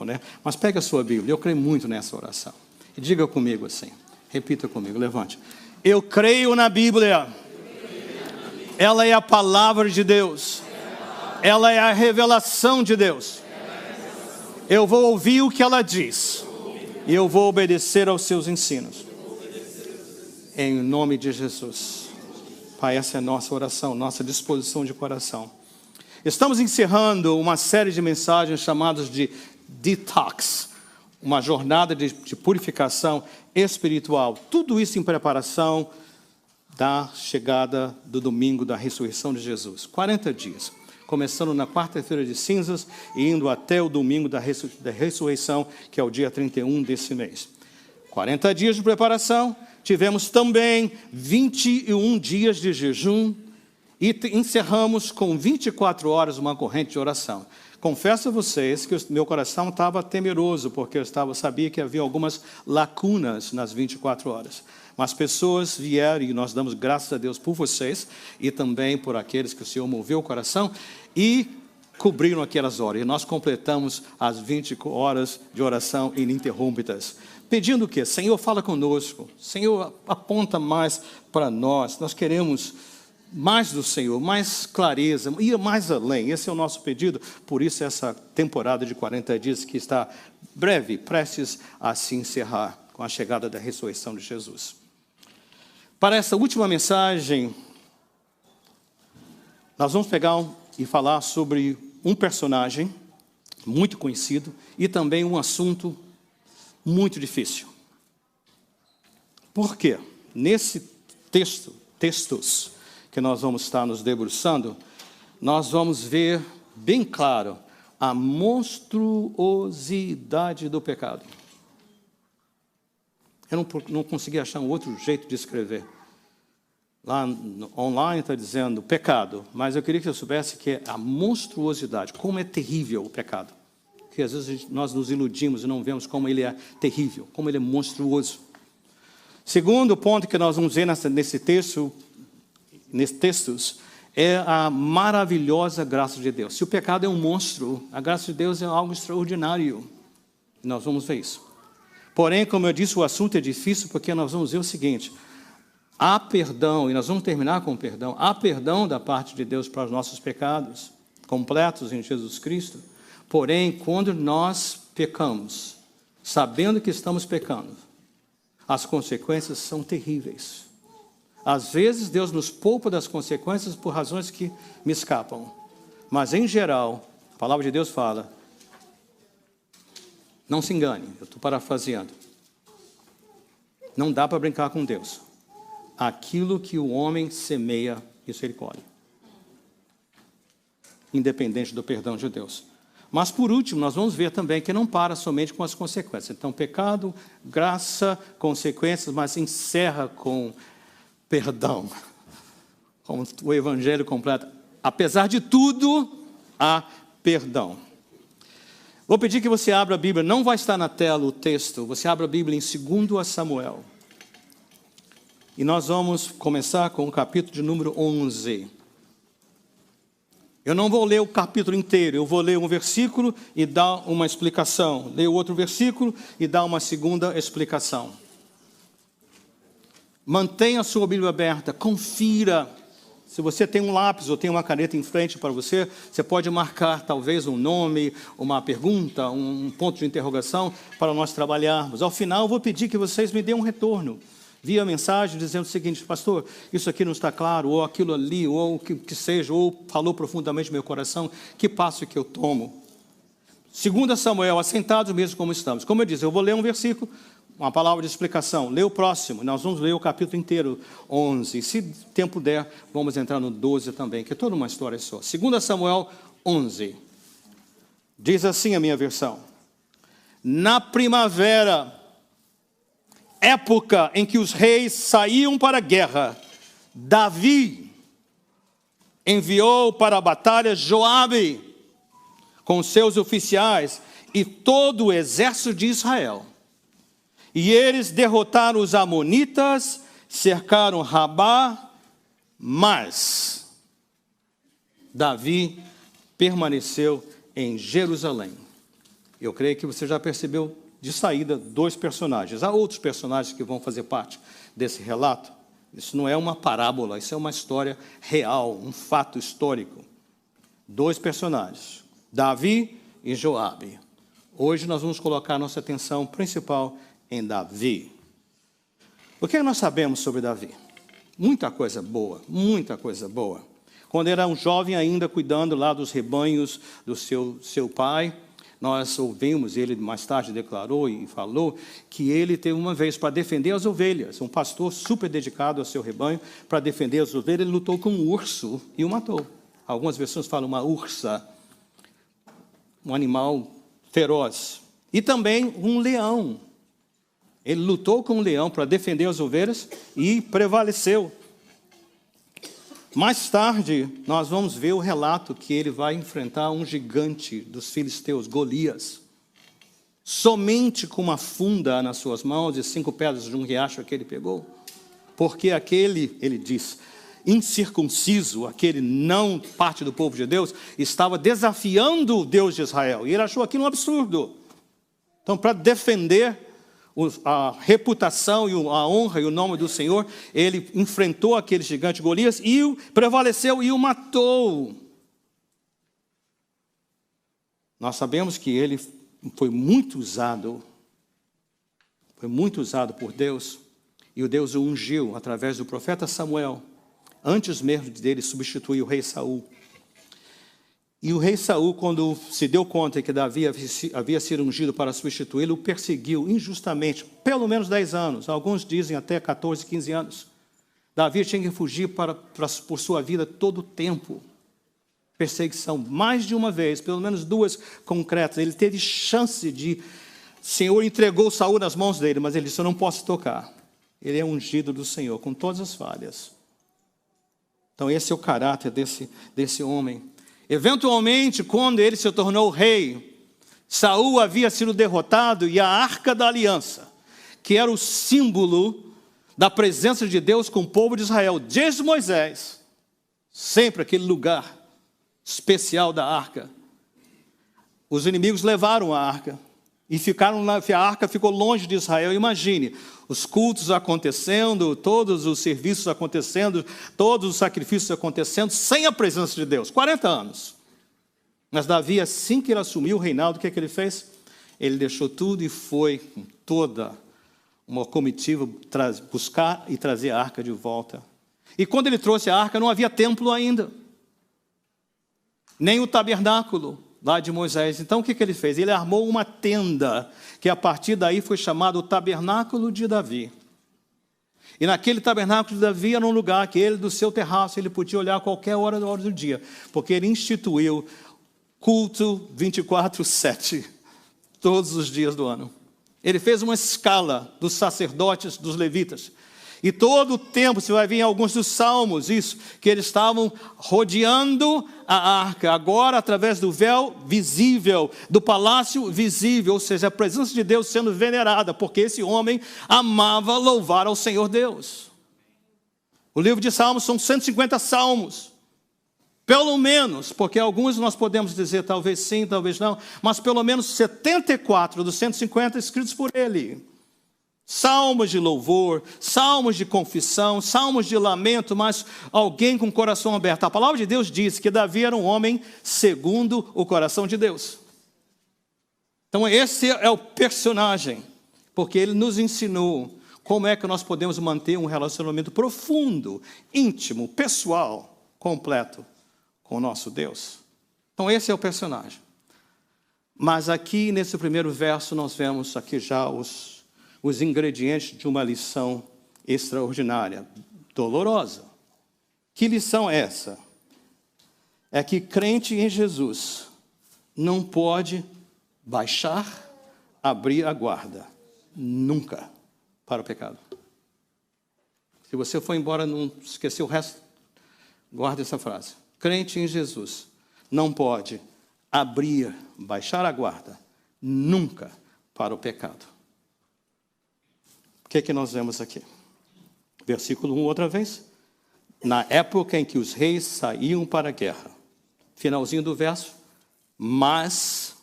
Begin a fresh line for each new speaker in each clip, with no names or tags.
né? Mas pega a sua Bíblia, eu creio muito nessa oração. E diga comigo assim, repita comigo, levante. Eu creio na Bíblia. Ela é a palavra de Deus. Ela é a revelação de Deus. Eu vou ouvir o que ela diz. E eu vou obedecer aos seus ensinos. Em nome de Jesus. Pai, essa é a nossa oração, nossa disposição de coração. Estamos encerrando uma série de mensagens chamadas de Detox. Uma jornada de purificação espiritual. Tudo isso em preparação da chegada do domingo da ressurreição de Jesus. 40 dias. Começando na quarta-feira de cinzas e indo até o domingo da ressurreição, que é o dia 31 desse mês. 40 dias de preparação. Tivemos também 21 dias de jejum e encerramos com 24 horas uma corrente de oração. Confesso a vocês que o meu coração estava temeroso, porque eu sabia que havia algumas lacunas nas 24 horas. Mas pessoas vieram e nós damos graças a Deus por vocês e também por aqueles que o Senhor moveu o coração e cobriram aquelas horas. E nós completamos as 20 horas de oração ininterruptas. Pedindo o quê? Senhor, fala conosco. Senhor, aponta mais para nós. Nós queremos mais do Senhor, mais clareza, ir mais além. Esse é o nosso pedido. Por isso essa temporada de 40 dias que está breve, prestes a se encerrar com a chegada da ressurreição de Jesus. Para essa última mensagem, nós vamos pegar e falar sobre um personagem muito conhecido e também um assunto muito difícil. Por quê? Nesse textos que nós vamos estar nos debruçando, nós vamos ver bem claro a monstruosidade do pecado. Eu não consegui achar um outro jeito de escrever. Lá online está dizendo pecado, mas eu queria que eu soubesse que é a monstruosidade, como é terrível o pecado. Porque às vezes nós nos iludimos e não vemos como ele é terrível, como ele é monstruoso. Segundo ponto que nós vamos ver nesses textos, é a maravilhosa graça de Deus. Se o pecado é um monstro, a graça de Deus é algo extraordinário. Nós vamos ver isso. Porém, como eu disse, o assunto é difícil porque nós vamos ver o seguinte: há perdão, e nós vamos terminar com o perdão, há perdão da parte de Deus para os nossos pecados, completos em Jesus Cristo. Porém, quando nós pecamos, sabendo que estamos pecando, as consequências são terríveis. Às vezes, Deus nos poupa das consequências por razões que me escapam. Mas, em geral, a palavra de Deus fala, não se engane, eu estou parafraseando. Não dá para brincar com Deus. Aquilo que o homem semeia, isso ele colhe. Independente do perdão de Deus. Mas, por último, nós vamos ver também que não para somente com as consequências. Então, pecado, graça, consequências, mas encerra com perdão. Como o Evangelho completo. Apesar de tudo, há perdão. Vou pedir que você abra a Bíblia. Não vai estar na tela o texto. Você abra a Bíblia em 2 Samuel. E nós vamos começar com o capítulo de número 11. Eu não vou ler o capítulo inteiro, eu vou ler um versículo e dar uma explicação. Ler outro versículo e dar uma segunda explicação. Mantenha a sua Bíblia aberta, confira. Se você tem um lápis ou tem uma caneta em frente para você, você pode marcar talvez um nome, uma pergunta, um ponto de interrogação para nós trabalharmos. Ao final, eu vou pedir que vocês me deem um retorno. Via mensagem dizendo o seguinte: pastor, isso aqui não está claro, ou aquilo ali, ou o que seja, ou falou profundamente no meu coração, que passo que eu tomo? 2 Samuel, assentados mesmo como estamos. Como eu disse, eu vou ler um versículo, uma palavra de explicação. Lê o próximo, nós vamos ler o capítulo inteiro, 11. Se tempo der, vamos entrar no 12 também, que é toda uma história só. 2 Samuel 11. Diz assim a minha versão: na primavera, época em que os reis saíam para a guerra, Davi enviou para a batalha Joabe com seus oficiais e todo o exército de Israel. E eles derrotaram os amonitas, cercaram Rabá, mas Davi permaneceu em Jerusalém. Eu creio que você já percebeu de saída 2 personagens. Há outros personagens que vão fazer parte desse relato. Isso não é uma parábola, isso é uma história real, um fato histórico. 2 personagens, Davi e Joabe. Hoje nós vamos colocar nossa atenção principal em Davi. O que nós sabemos sobre Davi? Muita coisa boa, muita coisa boa. Quando era um jovem ainda cuidando lá dos rebanhos do seu pai, nós ouvimos, ele mais tarde declarou e falou que ele teve uma vez para defender as ovelhas, um pastor super dedicado ao seu rebanho, para defender as ovelhas, ele lutou com um urso e o matou. Algumas versões falam uma ursa, um animal feroz. E também um leão. Ele lutou com um leão para defender as ovelhas e prevaleceu. Mais tarde, nós vamos ver o relato que ele vai enfrentar um gigante dos filisteus, Golias. Somente com uma funda nas suas mãos e 5 pedras de um riacho que ele pegou. Porque aquele, ele diz, incircunciso, aquele não parte do povo de Deus, estava desafiando o Deus de Israel. E ele achou aquilo um absurdo. Então, para defender a reputação, e a honra e o nome do Senhor, ele enfrentou aquele gigante Golias e prevaleceu e o matou. Nós sabemos que ele foi muito usado por Deus, e o Deus o ungiu através do profeta Samuel, antes mesmo dele substituir o rei Saul. E o rei Saul, quando se deu conta que Davi havia sido ungido para substituí-lo, o perseguiu injustamente, pelo menos 10 anos. Alguns dizem até 14, 15 anos. Davi tinha que fugir por sua vida todo o tempo. Perseguição, mais de uma vez, pelo menos 2 concretas. Ele teve chance de... O Senhor entregou Saul nas mãos dele, mas ele disse, eu não posso tocar. Ele é ungido do Senhor, com todas as falhas. Então esse é o caráter desse homem. Eventualmente, quando ele se tornou rei, Saul havia sido derrotado e a Arca da Aliança, que era o símbolo da presença de Deus com o povo de Israel, desde Moisés, sempre aquele lugar especial da Arca. Os inimigos levaram a Arca e ficaram lá, a Arca ficou longe de Israel. Imagine, os cultos acontecendo, todos os serviços acontecendo, todos os sacrifícios acontecendo, sem a presença de Deus, 40 anos. Mas Davi, assim que ele assumiu o reinado, o que ele fez? Ele deixou tudo e foi com toda uma comitiva buscar e trazer a arca de volta. E quando ele trouxe a arca, não havia templo ainda, nem o tabernáculo lá de Moisés. Então o que ele fez? Ele armou uma tenda, que a partir daí foi chamado o tabernáculo de Davi. E naquele tabernáculo de Davi era um lugar que ele, do seu terraço, ele podia olhar a qualquer hora do dia, porque ele instituiu culto 24/7, todos os dias do ano. Ele fez uma escala dos sacerdotes, dos levitas. E todo o tempo, você vai ver em alguns dos salmos, isso, que eles estavam rodeando a arca, agora através do véu visível, do palácio visível, ou seja, a presença de Deus sendo venerada, porque esse homem amava louvar ao Senhor Deus. O livro de Salmos são 150 salmos, pelo menos, porque alguns nós podemos dizer talvez sim, talvez não, mas pelo menos 74 dos 150 escritos por ele. Salmos de louvor, salmos de confissão, salmos de lamento, mas alguém com o coração aberto. A palavra de Deus diz que Davi era um homem segundo o coração de Deus. Então esse é o personagem, porque ele nos ensinou como é que nós podemos manter um relacionamento profundo, íntimo, pessoal, completo com o nosso Deus. Então esse é o personagem. Mas aqui nesse primeiro verso nós vemos aqui já os ingredientes de uma lição extraordinária, dolorosa. Que lição é essa? É que crente em Jesus não pode baixar, abrir a guarda, nunca, para o pecado. Se você for embora, não esquecer o resto, guarde essa frase. Crente em Jesus não pode abrir, baixar a guarda, nunca, para o pecado. O que é que nós vemos aqui? Versículo 1 outra vez. Na época em que os reis saíam para a guerra. Finalzinho do verso. Mas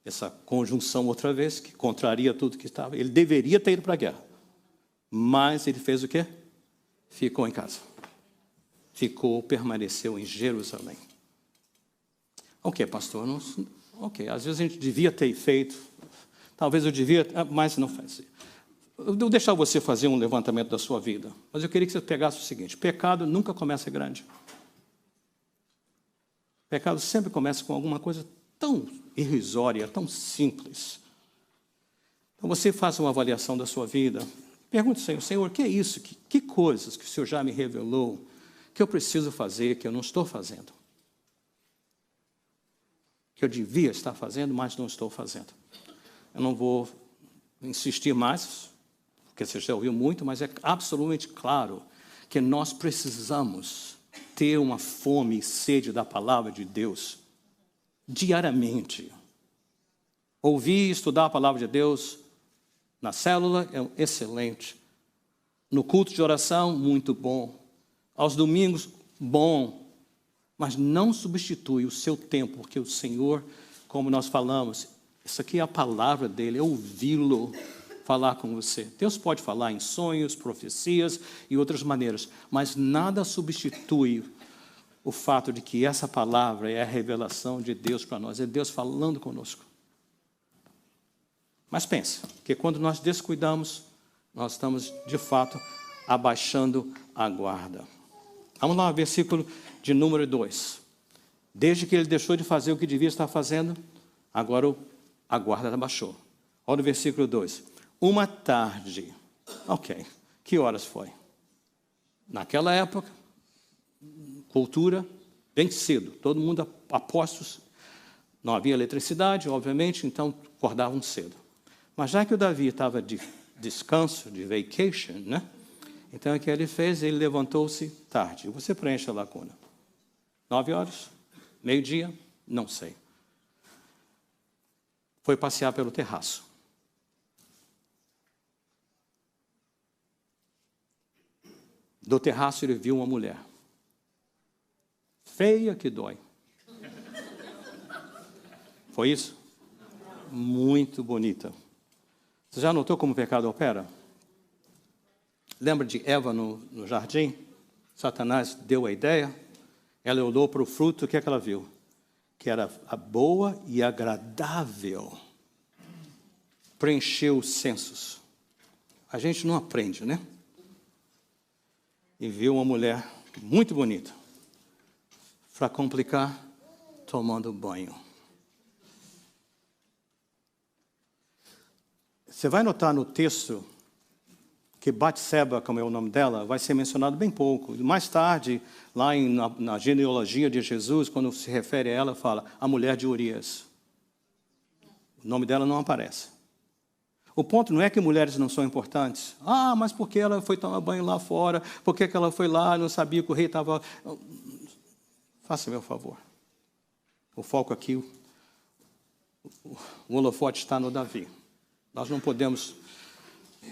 essa conjunção outra vez, que contraria tudo que estava. Ele deveria ter ido para a guerra. Mas ele fez o quê? Ficou em casa. Permaneceu em Jerusalém. Ok, pastor, ok, às vezes a gente devia ter feito, talvez eu devia, mas não faz. Eu vou deixar você fazer um levantamento da sua vida, mas eu queria que você pegasse o seguinte: pecado nunca começa grande. Pecado sempre começa com alguma coisa tão irrisória, tão simples. Então você faça uma avaliação da sua vida, pergunte ao Senhor: Senhor, que é isso? Que coisas que o Senhor já me revelou que eu preciso fazer, que eu não estou fazendo? Que eu devia estar fazendo, mas não estou fazendo. Eu não vou insistir mais, porque você já ouviu muito, mas é absolutamente claro que nós precisamos ter uma fome e sede da palavra de Deus diariamente. Ouvir e estudar a palavra de Deus na célula é excelente. No culto de oração, muito bom. Aos domingos, bom. Mas não substitui o seu tempo, porque o Senhor, como nós falamos, isso aqui é a palavra dele, é ouvi-lo falar com você. Deus pode falar em sonhos, profecias e outras maneiras, mas nada substitui o fato de que essa palavra é a revelação de Deus para nós, é Deus falando conosco. Mas pense, que quando nós descuidamos, nós estamos, de fato, abaixando a guarda. Vamos lá, versículo de número 2. Desde que ele deixou de fazer o que devia estar fazendo, agora a guarda abaixou. Olha o versículo 2. Uma tarde. Ok. Que horas foi? Naquela época, cultura, bem cedo. Todo mundo apostos. Não havia eletricidade, obviamente, então acordavam cedo. Mas já que o Davi estava de descanso, de vacation, né? Então, o que ele fez? Ele levantou-se tarde. Você preenche a lacuna. 9 horas? Meio-dia? Não sei. Foi passear pelo terraço. Do terraço ele viu uma mulher. Feia que dói. Foi isso? Muito bonita. Você já notou como o pecado opera? Lembra de Eva no jardim? Satanás deu a ideia. Ela olhou para o fruto, o que é que ela viu? Que era a boa e agradável. Preencheu os sensos. A gente não aprende, né? E viu uma mulher muito bonita. Para complicar, tomando banho. Você vai notar no texto que Batseba, como é o nome dela, vai ser mencionado bem pouco. Mais tarde, lá na genealogia de Jesus, quando se refere a ela, fala a mulher de Urias. O nome dela não aparece. O ponto não é que mulheres não são importantes. Ah, mas por que ela foi tomar banho lá fora? Por que ela foi lá, não sabia que o rei estava... Faça meu favor. O foco aqui, o holofote está no Davi. Nós não podemos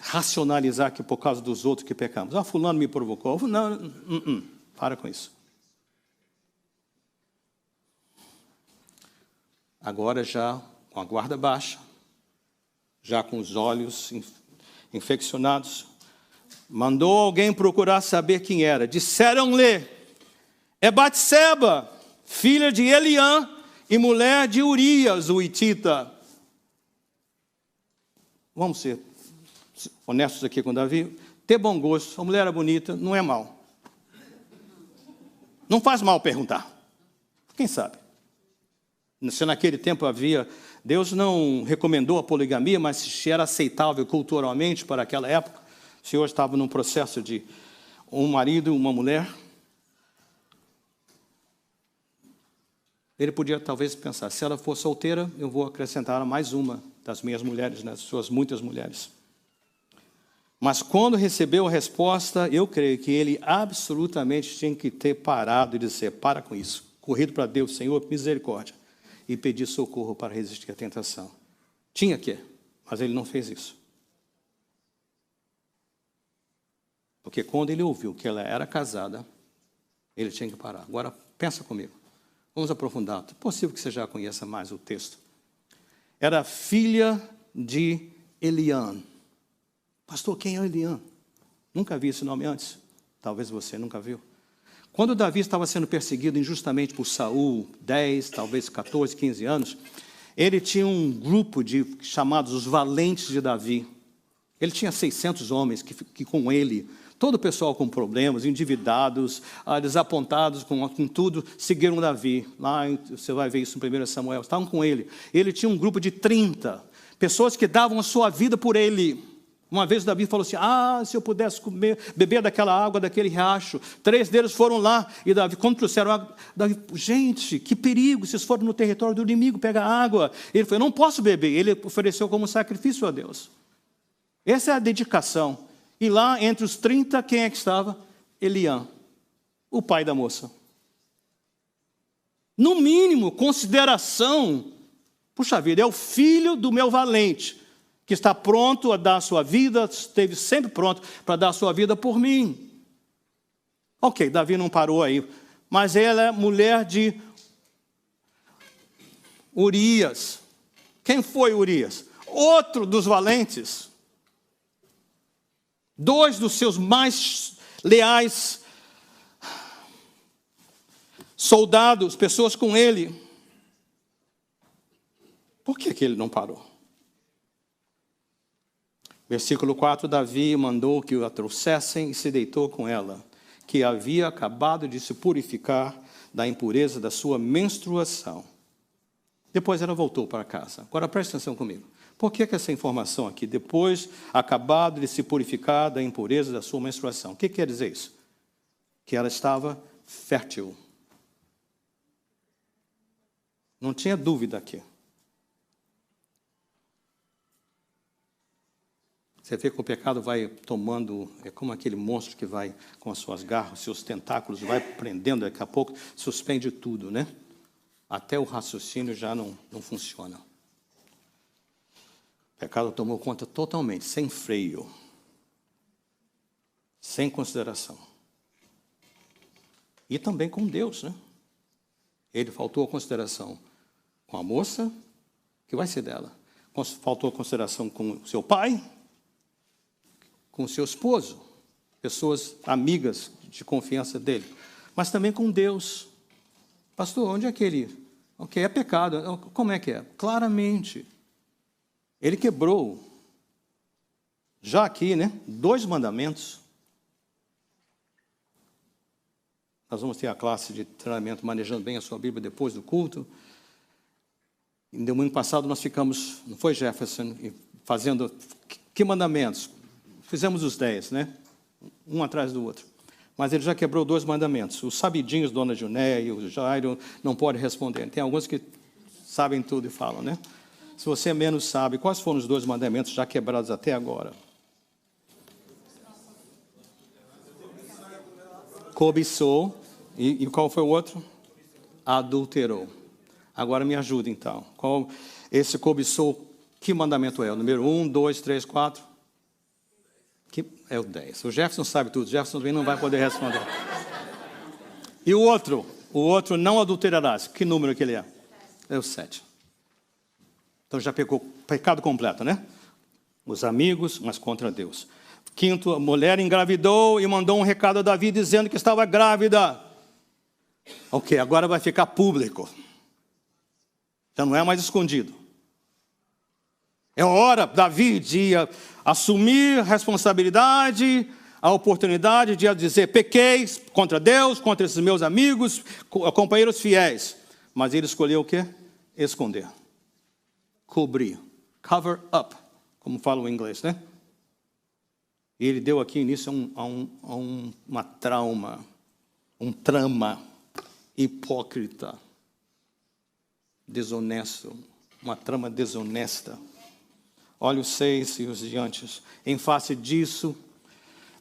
racionalizar que por causa dos outros que pecamos. Ah, fulano me provocou. Não, para com isso. Agora já com a guarda baixa, já com os olhos infeccionados, mandou alguém procurar saber quem era. Disseram-lhe, é Batseba, filha de Eliã e mulher de Urias, o hitita. Vamos ser honestos aqui com Davi. Ter bom gosto, a mulher era bonita, não é mal. Não faz mal perguntar. Quem sabe? Se naquele tempo havia... Deus não recomendou a poligamia, mas se era aceitável culturalmente para aquela época, o Senhor estava num processo de um marido e uma mulher. Ele podia talvez pensar, se ela for solteira, eu vou acrescentar mais uma das minhas mulheres, das suas muitas mulheres. Mas quando recebeu a resposta, eu creio que ele absolutamente tinha que ter parado e dizer, para com isso. Corrido para Deus, Senhor, misericórdia. E pedir socorro para resistir à tentação. Tinha que, mas ele não fez isso. Porque quando ele ouviu que ela era casada, ele tinha que parar. Agora, pensa comigo. Vamos aprofundar. É possível que você já conheça mais o texto. era filha de Eliã. Pastor, quem é Eliã? Nunca vi esse nome antes. Talvez você nunca viu. Quando Davi estava sendo perseguido injustamente por Saul, 10, talvez 14, 15 anos, ele tinha um grupo chamados os valentes de Davi. Ele tinha 600 homens que com ele, todo o pessoal com problemas, endividados, desapontados com tudo, seguiram Davi. Lá você vai ver isso em 1 Samuel, estavam com ele. Ele tinha um grupo de 30 pessoas que davam a sua vida por ele. Uma vez Davi falou assim, se eu pudesse beber daquela água, daquele riacho. 3 deles foram lá, e Davi, quando trouxeram água, Davi, gente, que perigo, vocês foram no território do inimigo pegar água. Ele falou, eu não posso beber. Ele ofereceu como sacrifício a Deus. Essa é a dedicação. E lá, entre os 30, quem é que estava? Eliã, o pai da moça. No mínimo, consideração, puxa vida, é o filho do meu valente, que está pronto a dar a sua vida, esteve sempre pronto para dar a sua vida por mim. Ok, Davi não parou aí, mas ela é mulher de Urias. Quem foi Urias? Outro dos valentes. 2 dos seus mais leais soldados, pessoas com ele. Por que ele não parou? Versículo 4, Davi mandou que a trouxessem e se deitou com ela, que havia acabado de se purificar da impureza da sua menstruação. Depois ela voltou para casa. Agora preste atenção comigo. Por que essa informação aqui? Depois, acabado de se purificar da impureza da sua menstruação. O que quer dizer isso? Que ela estava fértil. Não tinha dúvida aqui. Você vê que o pecado vai tomando, é como aquele monstro que vai com as suas garras, seus tentáculos, vai prendendo, daqui a pouco suspende tudo, né? Até o raciocínio já não funciona. O pecado tomou conta totalmente, sem freio, sem consideração. E também com Deus, né? Ele faltou a consideração com a moça, que vai ser dela. Faltou a consideração com o seu pai, com o seu esposo, pessoas amigas de confiança dele, mas também com Deus. Pastor, onde é que ele... Ok, é pecado. Como é que é? Claramente. Ele quebrou, já aqui, né, 2 mandamentos. Nós vamos ter a classe de treinamento manejando bem a sua Bíblia depois do culto. No domingo passado nós ficamos, não foi, Jefferson, fazendo que mandamentos? Fizemos os 10, né? Um atrás do outro. Mas ele já quebrou 2 mandamentos. Os sabidinhos, Dona Juné e o Jairo, não podem responder. Tem alguns que sabem tudo e falam, né? Se você menos sabe, quais foram os 2 mandamentos já quebrados até agora? Cobiçou. E qual foi o outro? Adulterou. Agora me ajuda, então. Esse cobiçou, que mandamento é? O número 1, 2, 3, 4? Que é o 10. O Jefferson sabe tudo. O Jefferson também não vai poder responder. E o outro? O outro, não adulterarás. Que número que ele é? É o 7. Então já pecou, pecado completo, né? Os amigos, mas contra Deus. 5, a mulher engravidou e mandou um recado a Davi dizendo que estava grávida. Ok, agora vai ficar público. Já não é mais escondido. É hora, Davi, de assumir a responsabilidade, a oportunidade de dizer, pequei contra Deus, contra esses meus amigos, companheiros fiéis. Mas ele escolheu o quê? Esconder. Cobrir. Cover up, como falam em inglês, né? E ele deu aqui início a uma trama hipócrita, desonesto, uma trama desonesta. Olha os 6 e os diantes. Em face disso,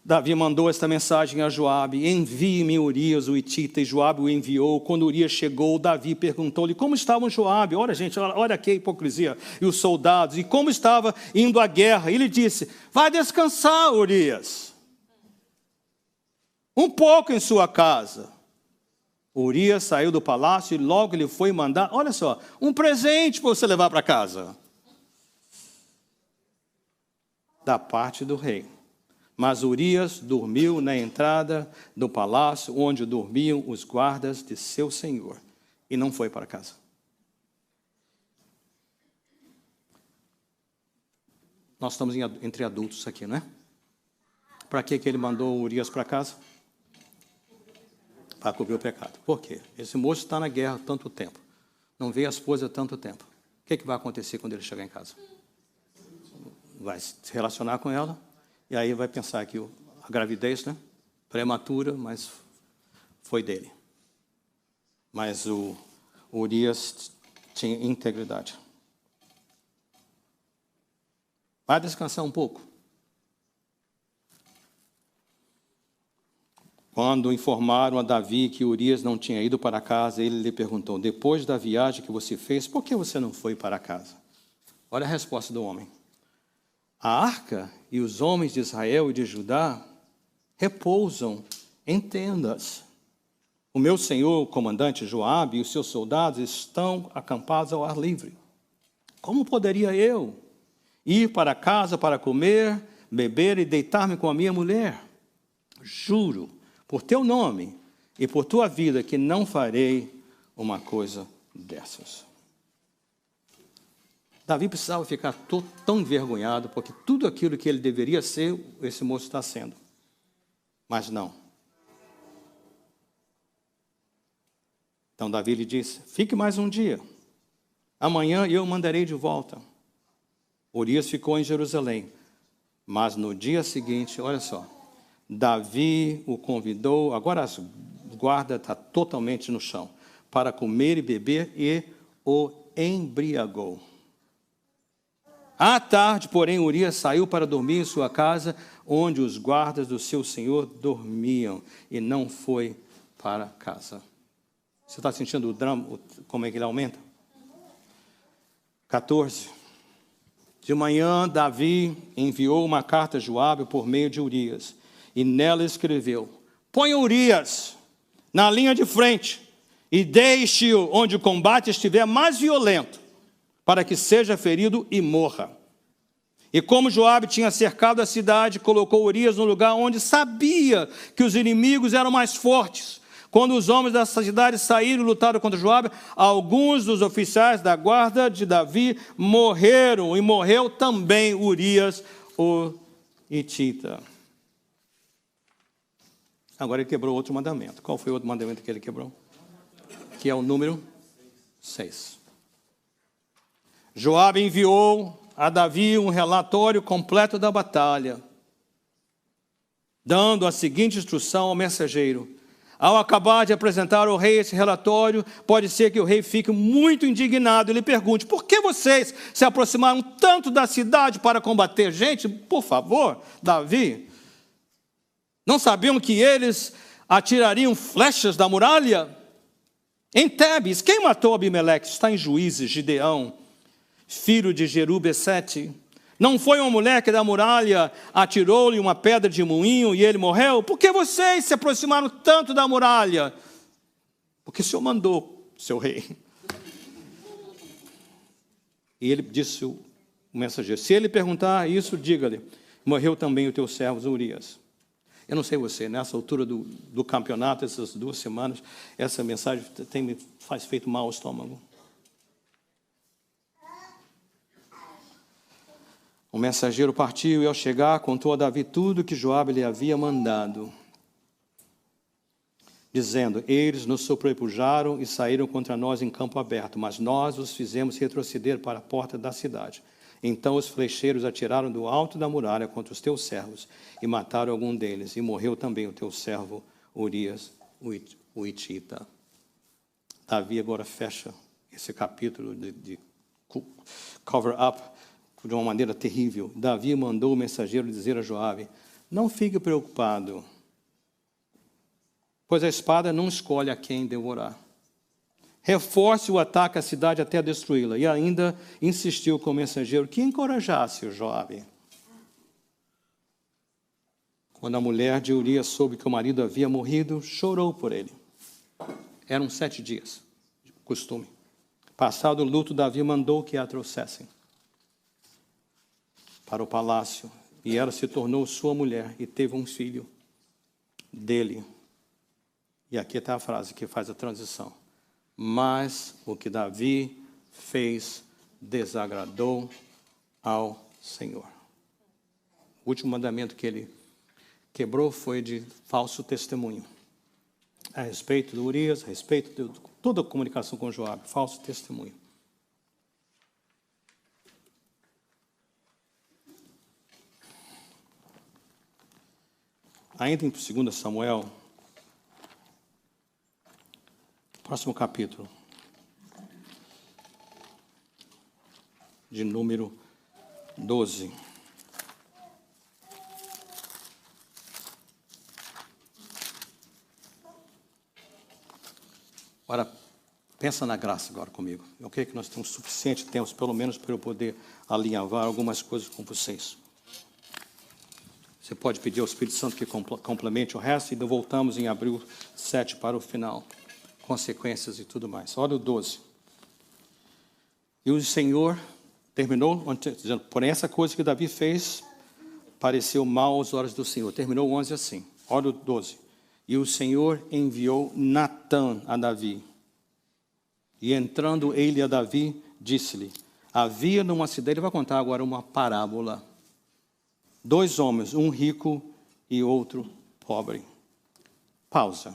Davi mandou esta mensagem a Joabe: envie-me Urias, o hitita, e Joabe o enviou. Quando Urias chegou, Davi perguntou-lhe como estavam Joabe. Olha, gente, olha que hipocrisia. E os soldados, e como estava indo a guerra. E ele disse: vai descansar, Urias, um pouco em sua casa. Urias saiu do palácio e logo lhe foi mandar, olha só, um presente para você levar para casa. da parte do rei. Mas Urias dormiu na entrada do palácio, onde dormiam os guardas de seu senhor, e não foi para casa. Nós estamos entre adultos aqui, não é? Para que ele mandou Urias para casa? Para cobrir o pecado. Por quê? Esse moço está na guerra há tanto tempo. Não vê a esposa há tanto tempo. O que vai acontecer quando ele chegar em casa? Vai se relacionar com ela, e aí vai pensar que a gravidez, né? Prematura, mas foi dele. Mas o Urias tinha integridade. Vai descansar um pouco. Quando informaram a Davi que Urias não tinha ido para casa, ele lhe perguntou: depois da viagem que você fez, por que você não foi para casa? Olha a resposta do homem. A arca e os homens de Israel e de Judá repousam em tendas. O meu senhor, o comandante Joabe, e os seus soldados estão acampados ao ar livre. Como poderia eu ir para casa para comer, beber e deitar-me com a minha mulher? Juro, por teu nome e por tua vida, que não farei uma coisa dessas. Davi precisava ficar tão envergonhado, porque tudo aquilo que ele deveria ser, esse moço está sendo. Mas não. Então Davi lhe disse: fique mais um dia. Amanhã eu mandarei de volta. Urias ficou em Jerusalém. Mas no dia seguinte, olha só, Davi o convidou, agora a guarda está totalmente no chão, para comer e beber, e o embriagou. À tarde, porém, Urias saiu para dormir em sua casa, onde os guardas do seu senhor dormiam, e não foi para casa. Você está sentindo o drama, como é que ele aumenta? 14. De manhã, Davi enviou uma carta a Joabe por meio de Urias, e nela escreveu: ponha Urias na linha de frente, e deixe-o onde o combate estiver mais violento, para que seja ferido e morra. E como Joabe tinha cercado a cidade, colocou Urias no lugar onde sabia que os inimigos eram mais fortes. Quando os homens da cidade saíram e lutaram contra Joabe, alguns dos oficiais da guarda de Davi morreram, e morreu também Urias, o hitita. Agora ele quebrou outro mandamento. Qual foi o outro mandamento que ele quebrou? Que é o número 6. Joabe enviou a Davi um relatório completo da batalha, dando a seguinte instrução ao mensageiro: ao acabar de apresentar ao rei esse relatório, pode ser que o rei fique muito indignado e lhe pergunte: por que vocês se aproximaram tanto da cidade para combater gente? Por favor, Davi, não sabiam que eles atirariam flechas da muralha? Em Tebes, quem matou Abimeleque? Está em Juízes, Gideão, filho de Jerubessete. Não foi uma mulher que da muralha atirou-lhe uma pedra de moinho e ele morreu? Por que vocês se aproximaram tanto da muralha? Porque o Senhor mandou, seu rei. E ele disse o mensageiro: se ele perguntar isso, diga-lhe: morreu também o teu servo Urias. Eu não sei você, nessa altura do campeonato, essas 2 semanas, essa mensagem me faz feito mal ao estômago. O mensageiro partiu e, ao chegar, contou a Davi tudo que Joabe lhe havia mandado, dizendo: eles nos sobrepujaram e saíram contra nós em campo aberto, mas nós os fizemos retroceder para a porta da cidade. Então os flecheiros atiraram do alto da muralha contra os teus servos e mataram algum deles, e morreu também o teu servo Urias, o hitita. Davi agora fecha esse capítulo de cover up de uma maneira terrível. Davi mandou o mensageiro dizer a Joabe: não fique preocupado, pois a espada não escolhe a quem devorar. Reforce o ataque à cidade até destruí-la. E ainda insistiu com o mensageiro que encorajasse o Joabe. Quando a mulher de Urias soube que o marido havia morrido, chorou por ele. Eram 7 dias, costume. Passado o luto, Davi mandou que a trouxessem para o palácio e ela se tornou sua mulher e teve um filho dele. E aqui está a frase que faz a transição. Mas o que Davi fez desagradou ao Senhor. O último mandamento que ele quebrou foi de falso testemunho. A respeito de Urias, a respeito de toda a comunicação com Joabe, falso testemunho. Ainda em 2 Samuel, próximo capítulo, de número 12. Agora, pensa na graça agora comigo. Eu creio que nós temos suficiente tempo, pelo menos, para eu poder alinhavar algumas coisas com vocês. Você pode pedir ao Espírito Santo que complemente o resto, e voltamos em abril 7 para o final. Consequências e tudo mais. Olha o 12. E o Senhor terminou, dizendo, porém essa coisa que Davi fez pareceu mal aos olhos do Senhor. Terminou o 11 assim. Olha o 12. E o Senhor enviou Natã a Davi. E entrando ele a Davi, disse-lhe, havia numa cidade, ele vai contar agora uma parábola. 2 homens, um rico e outro pobre. Pausa.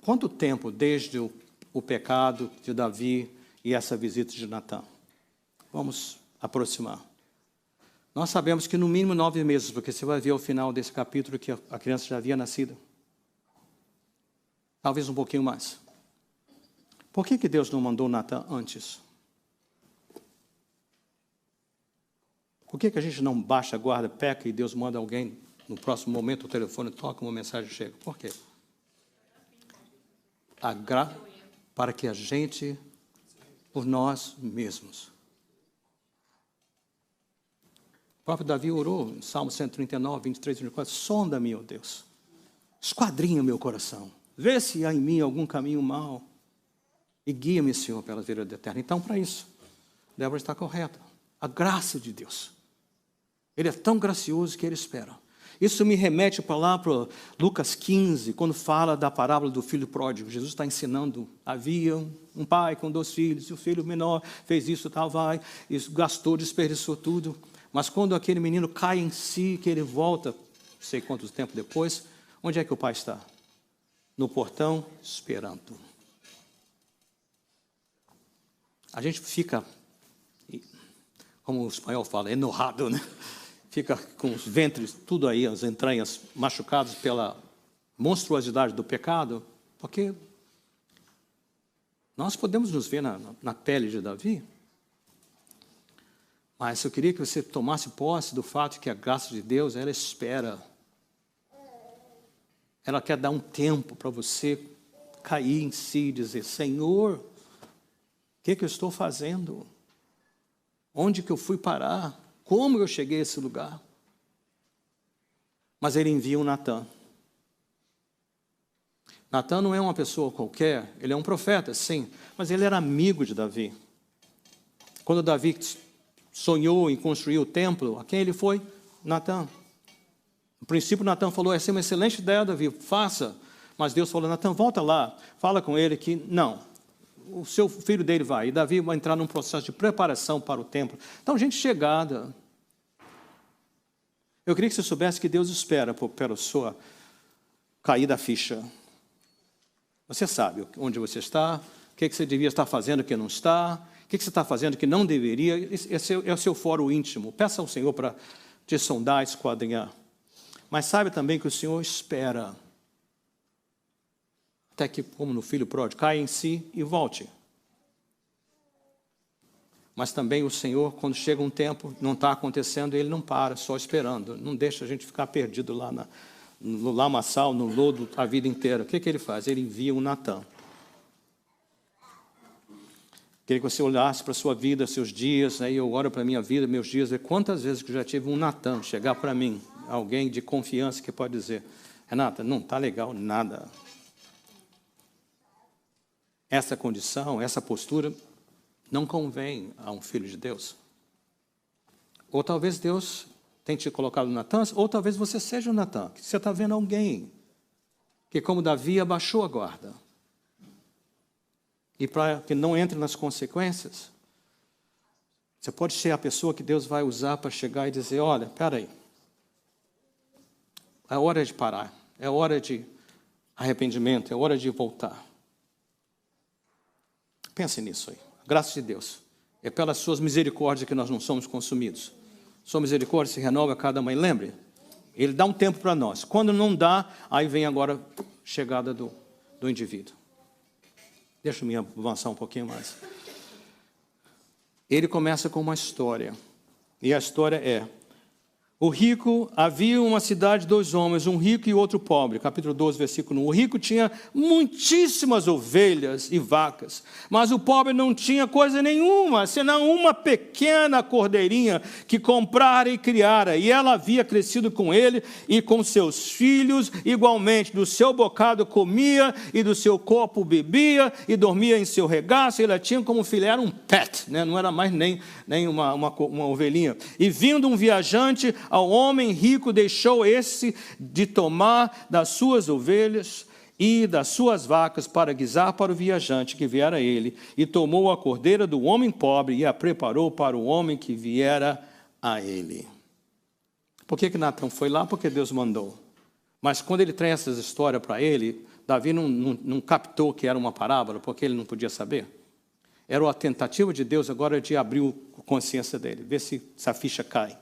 Quanto tempo desde o pecado de Davi e essa visita de Natã? Vamos aproximar. Nós sabemos que no mínimo 9 meses, porque você vai ver ao final desse capítulo que a criança já havia nascido. Talvez um pouquinho mais. Por que Deus não mandou Natã antes? Por que a gente não baixa a guarda, peca e Deus manda alguém, no próximo momento o telefone toca, uma mensagem chega? Por quê? Para que a gente, por nós mesmos. O próprio Davi orou, em Salmo 139, 23, 24, sonda-me, ó Deus, esquadrinha o meu coração, vê se há em mim algum caminho mau, e guia-me, Senhor, pela vida eterna. Então, para isso, Débora está correta. A graça de Deus. Ele é tão gracioso que ele espera. Isso me remete para lá, para Lucas 15, quando fala da parábola do filho pródigo. Jesus está ensinando. Havia um pai com 2 filhos, e o filho menor fez isso, tal, vai, e gastou, desperdiçou tudo. Mas quando aquele menino cai em si, que ele volta, não sei quanto tempo depois, onde é que o pai está? No portão, esperando. A gente fica, como o espanhol fala, enojado, né? Fica com os ventres, tudo aí, as entranhas machucadas pela monstruosidade do pecado, porque nós podemos nos ver na pele de Davi, mas eu queria que você tomasse posse do fato que a graça de Deus, ela espera. Ela quer dar um tempo para você cair em si e dizer, Senhor, o que eu estou fazendo? Onde que eu fui parar? Como eu cheguei a esse lugar? Mas ele envia um Natã. Natã não é uma pessoa qualquer, ele é um profeta, sim, mas ele era amigo de Davi. Quando Davi sonhou em construir o templo, a quem ele foi? Natã. No princípio, Natã falou, essa é uma excelente ideia, Davi, faça. Mas Deus falou, Natã, volta lá, fala com ele que não. O seu filho dele vai, e Davi vai entrar num processo de preparação para o templo. Então, gente chegada. Eu queria que você soubesse que Deus espera pela sua cair da ficha. Você sabe onde você está, o que você devia estar fazendo que não está, o que você está fazendo que não deveria. Esse é o seu fórum íntimo. Peça ao Senhor para te sondar, esquadrinhar. Mas saiba também que o Senhor espera até que, como no filho pródigo, caia em si e volte. Mas também o Senhor, quando chega um tempo, não está acontecendo, Ele não para, só esperando. Não deixa a gente ficar perdido lá no lamaçal, no lodo, a vida inteira. O que Ele faz? Ele envia um Natã. Queria que você olhasse para a sua vida, seus dias, né? Eu olho para a minha vida, meus dias, e quantas vezes que eu já tive um Natã chegar para mim, alguém de confiança que pode dizer, Renata, não está legal nada. Essa condição, essa postura, não convém a um filho de Deus. Ou talvez Deus tenha te colocado Natan, ou talvez você seja o Natan. Você está vendo alguém que, como Davi, abaixou a guarda. E para que não entre nas consequências, você pode ser a pessoa que Deus vai usar para chegar e dizer, olha, espera aí. É hora de parar. É hora de arrependimento. É hora de voltar. Pense nisso aí. Graças de Deus. É pelas suas misericórdias que nós não somos consumidos. Sua misericórdia se renova a cada manhã. Lembre, Ele dá um tempo para nós. Quando não dá, aí vem agora a chegada do indivíduo. Deixa eu me avançar um pouquinho mais. Ele começa com uma história. E a história é: o rico, havia uma cidade, 2 homens, um rico e outro pobre. Capítulo 12, versículo 1. O rico tinha muitíssimas ovelhas e vacas, mas o pobre não tinha coisa nenhuma, senão uma pequena cordeirinha que comprara e criara. E ela havia crescido com ele e com seus filhos, igualmente. Do seu bocado comia e do seu copo bebia e dormia em seu regaço. Ele a tinha como filho, era um pet, né? Não era mais nem uma ovelhinha. E vindo um viajante, ao homem rico deixou esse de tomar das suas ovelhas e das suas vacas para guisar para o viajante que viera a ele, e tomou a cordeira do homem pobre e a preparou para o homem que viera a ele. Por que Natan foi lá? Porque Deus mandou. Mas quando ele traz essa história para ele, Davi não captou que era uma parábola, porque ele não podia saber. Era a tentativa de Deus agora de abrir a consciência dele, ver se a ficha cai.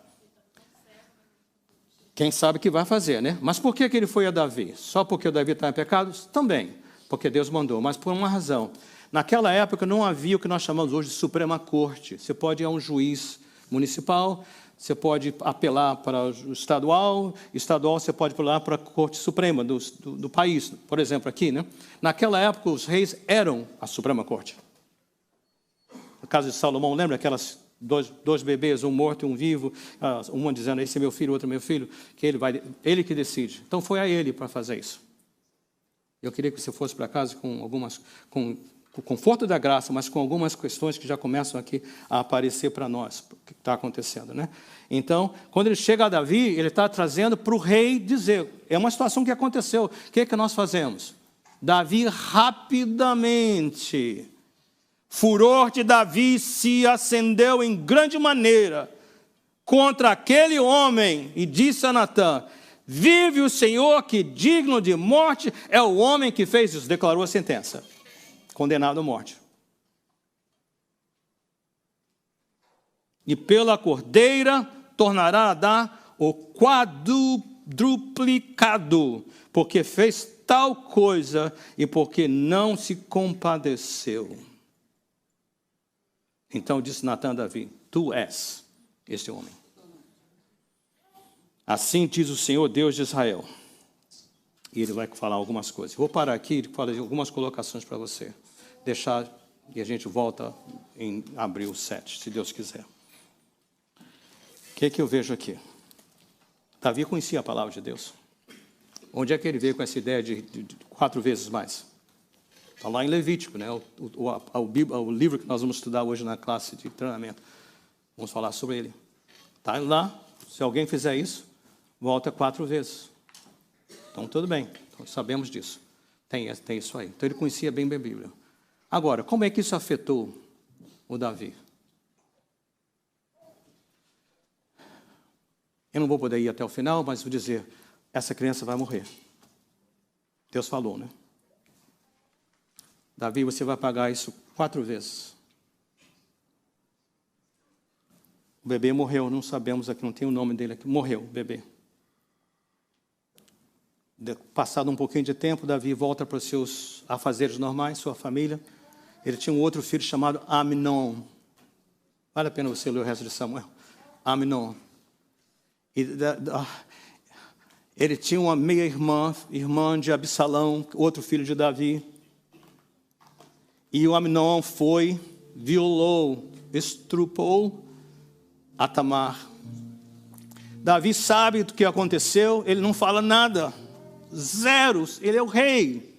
Quem sabe que vai fazer, né? Mas por que ele foi a Davi? Só porque o Davi está em pecados? Também, porque Deus mandou, mas por uma razão. Naquela época não havia o que nós chamamos hoje de Suprema Corte. Você pode ir a um juiz municipal, você pode apelar para o estadual você pode apelar para a Corte Suprema do país. Por exemplo, aqui, né? Naquela época os reis eram a Suprema Corte. No caso de Salomão, lembra aquelas dois bebês, um morto e um vivo, uma dizendo, esse é meu filho, outro é meu filho, que ele que decide. Então foi a ele para fazer isso. Eu queria que você fosse para casa com o conforto da graça, mas com algumas questões que já começam aqui a aparecer para nós, o que está acontecendo, né? Então, quando ele chega a Davi, ele está trazendo para o rei dizer, é uma situação que aconteceu, o que é que nós fazemos? Davi rapidamente... Furor de Davi se acendeu em grande maneira contra aquele homem e disse a Natan, vive o Senhor que digno de morte é o homem que fez isso. Declarou a sentença, condenado à morte. E pela cordeira tornará a dar o quadruplicado, porque fez tal coisa e porque não se compadeceu. Então disse Natan a Davi, tu és este homem. Assim diz o Senhor Deus de Israel. E ele vai falar algumas coisas. Vou parar aqui e fazer algumas colocações para você. Deixar e a gente volta em abril 7, se Deus quiser. O que é que eu vejo aqui? Davi conhecia a palavra de Deus. Onde é que ele veio com essa ideia de 4 vezes mais? Está lá em Levítico, né? O livro que nós vamos estudar hoje na classe de treinamento. Vamos falar sobre ele. Está lá. Se alguém fizer isso, volta 4 vezes. Então, tudo bem. Então, sabemos disso. Tem isso aí. Então, ele conhecia bem a Bíblia. Agora, como é que isso afetou o Davi? Eu não vou poder ir até o final, mas vou dizer, essa criança vai morrer. Deus falou, né? Davi, você vai pagar isso 4 vezes. O bebê morreu, não sabemos aqui, não tem o nome dele aqui. Morreu o bebê. Passado um pouquinho de tempo, Davi volta para os seus afazeres normais, sua família. Ele tinha um outro filho chamado Amnon. Vale a pena você ler o resto de Samuel. Amnon. Ele tinha uma meia-irmã, irmã de Absalão, outro filho de Davi. E o Amnon foi, violou, estrupou a Tamar. Davi sabe do que aconteceu, ele não fala nada. Zeros, ele é o rei.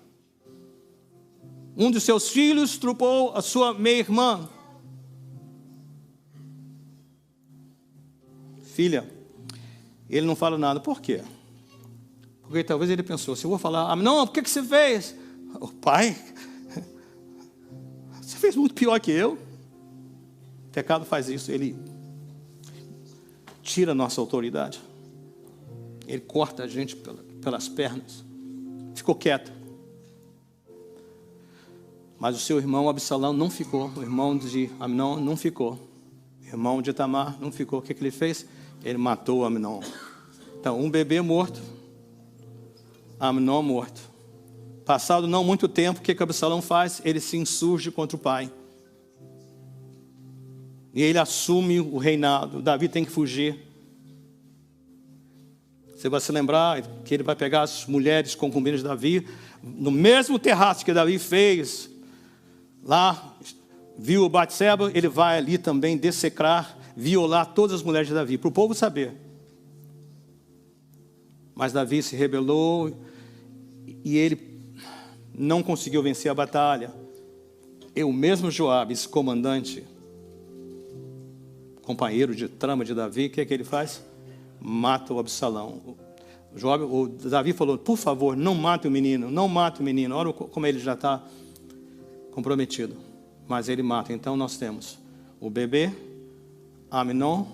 Um de seus filhos estrupou a sua meia-irmã. filha, ele não fala nada. Por quê? Porque talvez ele pensou, se eu vou falar, não, por que você fez? O pai, você fez muito pior que eu. O pecado faz isso, ele tira a nossa autoridade. Ele corta a gente pelas pernas. Ficou quieto. Mas o seu irmão Absalão não ficou. O irmão de Amnon não ficou. O irmão de Tamar não ficou. O que ele fez? Ele matou Amnon. Então, um bebê morto, Amnon morto. Passado não muito tempo, o que Absalão faz? Ele se insurge contra o pai. E ele assume o reinado. Davi tem que fugir. Você vai se lembrar que ele vai pegar as mulheres concubinas de Davi, no mesmo terraço que Davi fez, lá, viu Batseba, ele vai ali também dessecrar, violar todas as mulheres de Davi, para o povo saber. Mas Davi se rebelou e ele não conseguiu vencer a batalha. E o mesmo Joabe, esse comandante, companheiro de trama de Davi, o que é que ele faz? Mata o Absalão. O Davi falou, por favor, não mate o menino, não mate o menino. Olha como ele já está comprometido. Mas ele mata. Então nós temos o bebê, Amnon,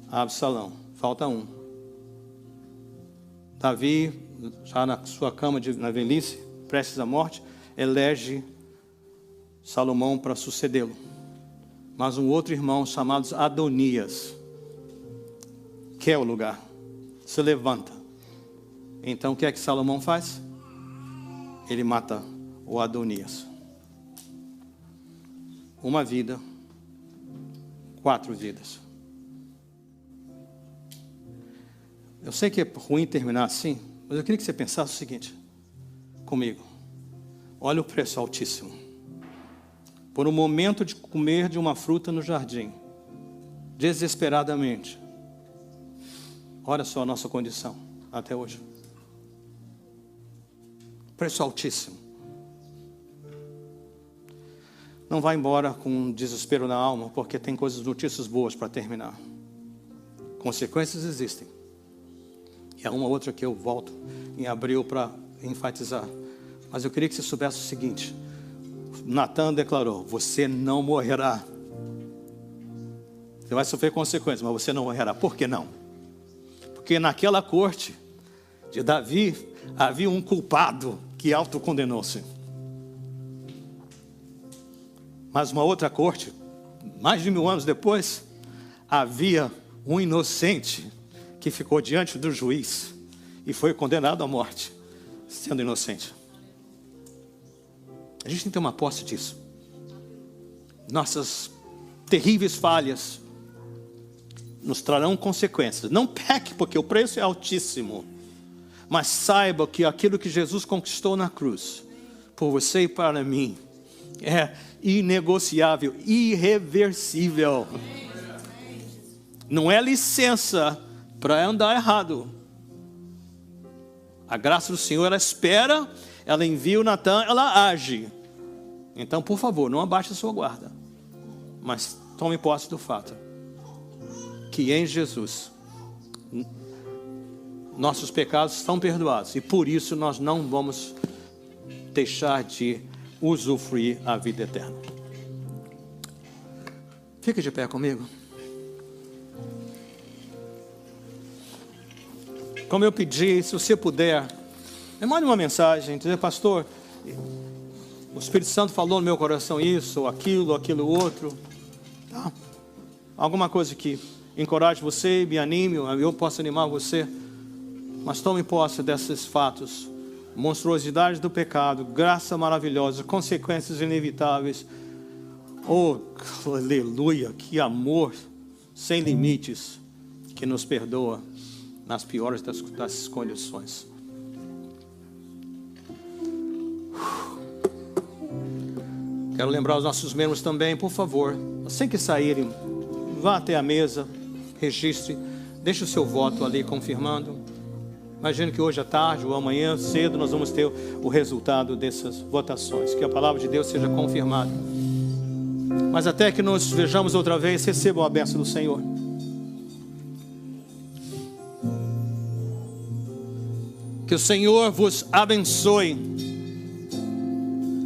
Absalão. Falta um. Davi, já na sua cama na velhice, prestes à morte, elege Salomão para sucedê-lo. Mas um outro irmão chamado Adonias quer o lugar, se levanta. Então o que é que Salomão faz? Ele mata o Adonias. Uma vida, 4 vidas. Eu sei que é ruim terminar assim, mas eu queria que você pensasse o seguinte comigo. Olha o preço altíssimo. Por um momento de comer de uma fruta no jardim, desesperadamente. Olha só a nossa condição até hoje. Preço altíssimo. Não vá embora com desespero na alma, porque tem notícias boas para terminar. Consequências existem. E há uma outra que eu volto em abril para enfatizar. Mas eu queria que você soubesse o seguinte. Natan declarou, você não morrerá. Você vai sofrer consequências, mas você não morrerá. Por que não? Porque naquela corte de Davi, havia um culpado que autocondenou-se. Mas uma outra corte, mais de 1000 anos depois, havia um inocente que ficou diante do juiz e foi condenado à morte, sendo inocente. A gente tem que ter uma posse disso. Nossas terríveis falhas nos trarão consequências. Não peque, porque o preço é altíssimo. Mas saiba que aquilo que Jesus conquistou na cruz, por você e para mim, é inegociável, irreversível. Não é licença para andar errado. A graça do Senhor, ela espera, ela envia o Natan, ela age. Então, por favor, não abaixe a sua guarda. Mas tome posse do fato que em Jesus nossos pecados estão perdoados. E por isso nós não vamos deixar de usufruir a vida eterna. Fique de pé comigo. Como eu pedi, se você puder, me mande uma mensagem, dizer, pastor, o Espírito Santo falou no meu coração isso, ou aquilo outro. Tá? Alguma coisa que encoraje você, me anime, eu posso animar você. Mas tome posse desses fatos. Monstruosidade do pecado, graça maravilhosa, consequências inevitáveis. Oh, aleluia, que amor sem limites que nos perdoa nas piores das condições. Quero lembrar os nossos membros também, por favor, assim que saírem, vá até a mesa, registre, deixe o seu voto ali confirmando. Imagino que hoje à tarde ou amanhã cedo nós vamos ter o resultado dessas votações. Que a palavra de Deus seja confirmada. Mas até que nos vejamos outra vez, recebam a bênção do Senhor. Que o Senhor vos abençoe.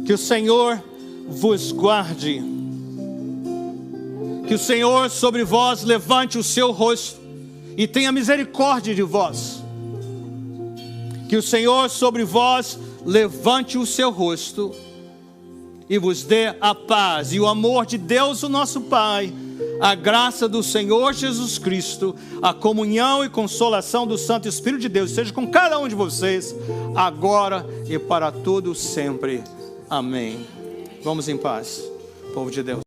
Que o Senhor vos guarde. Que o Senhor sobre vós levante o seu rosto e tenha misericórdia de vós. Que o Senhor sobre vós levante o seu rosto e vos dê a paz e o amor de Deus, o nosso Pai, a graça do Senhor Jesus Cristo, a comunhão e consolação do Santo Espírito de Deus seja com cada um de vocês, agora e para todo sempre. Amém. Vamos em paz, povo de Deus.